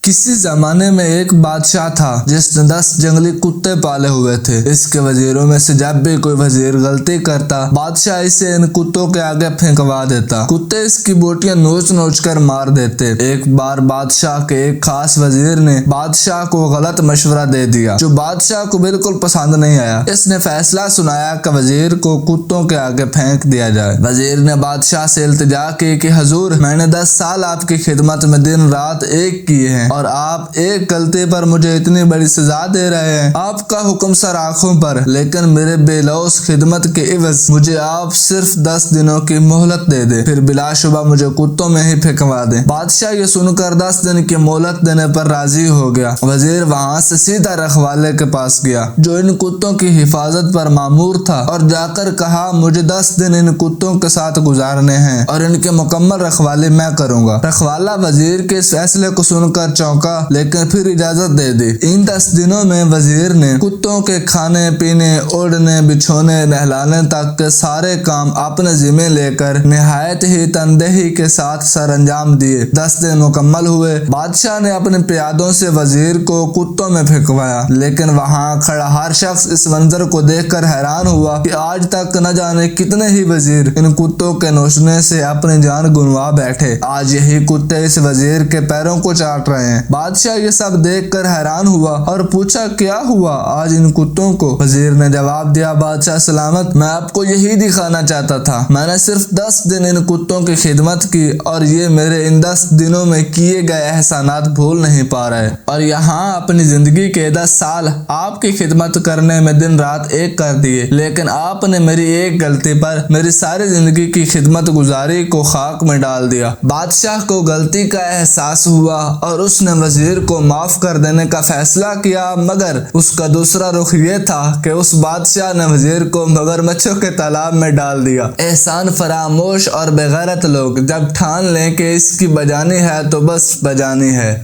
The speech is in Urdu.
کسی زمانے میں ایک بادشاہ تھا جس نے 10 جنگلی کتے پالے ہوئے تھے۔ اس کے وزیروں میں سے جب بھی کوئی وزیر غلطی کرتا، بادشاہ اسے ان کتوں کے آگے پھینکوا دیتا۔ کتے اس کی بوٹیاں نوچ نوچ کر مار دیتے۔ ایک بار بادشاہ کے ایک خاص وزیر نے بادشاہ کو غلط مشورہ دے دیا جو بادشاہ کو بالکل پسند نہیں آیا۔ اس نے فیصلہ سنایا کہ وزیر کو کتوں کے آگے پھینک دیا جائے۔ وزیر نے بادشاہ سے التجا کی کہ حضور، میں نے 10 سال آپ کی خدمت میں دن رات ایک کیے ہیں اور آپ ایک غلطی پر مجھے اتنی بڑی سزا دے رہے ہیں۔ آپ کا حکم سر آنکھوں پر، لیکن میرے بے لوث خدمت کے عوض مجھے آپ صرف 10 دنوں کی مہلت دے دیں، پھر بلا شبہ مجھے کتوں میں ہی پھینکوا دیں۔ بادشاہ یہ سن کر 10 دن کی مہلت دینے پر راضی ہو گیا۔ وزیر وہاں سے سیدھا رکھوالے کے پاس گیا جو ان کتوں کی حفاظت پر مامور تھا اور جا کر کہا، مجھے 10 دن ان کتوں کے ساتھ گزارنے ہیں اور ان کے مکمل رکھوالی میں کروں گا۔ رکھوالا وزیر کے اس فیصلے کو سن کر چونکا، لیکن پھر اجازت دے دی۔ ان 10 دنوں میں وزیر نے کتوں کے کھانے پینے، اوڑھنے بچھونے، نہلانے تک کے سارے کام اپنے ذمہ لے کر نہایت ہی تندہی کے ساتھ سر انجام دیے۔ 10 دن مکمل ہوئے۔ بادشاہ نے اپنے پیادوں سے وزیر کو کتوں میں پھینکوایا، لیکن وہاں کھڑا ہر شخص اس منظر کو دیکھ کر حیران ہوا کہ آج تک نہ جانے کتنے ہی وزیر ان کتوں کے نوچنے سے اپنی جان گنوا بیٹھے، آج یہی کتے اس وزیر کے پیروں کو چاٹ رہے ہیں۔ بادشاہ یہ سب دیکھ کر حیران ہوا اور پوچھا، کیا ہوا آج ان کتوں کو؟ وزیر نے جواب دیا، بادشاہ سلامت، میں آپ کو یہی دکھانا چاہتا تھا، میں نے صرف 10 دن ان کتوں کی خدمت کی اور یہ میرے ان 10 دنوں میں کیے گئے احسانات بھول نہیں پا رہے، اور یہاں اپنی زندگی کے 10 سال آپ کی خدمت کرنے میں دن رات ایک کر دیے، لیکن آپ نے میری ایک غلطی پر میری ساری زندگی کی خدمت گزاری کو خاک میں ڈال دیا۔ بادشاہ کو غلطی کا احساس ہوا اور اس نے وزیر کو معاف کر دینے کا فیصلہ کیا، مگر اس کا دوسرا رخ یہ تھا کہ اس بادشاہ نے وزیر کو مگرمچھوں کے تالاب میں ڈال دیا۔ احسان فراموش اور بے غیرت لوگ جب ٹھان لیں کہ اس کی بجانی ہے تو بس بجانی ہے۔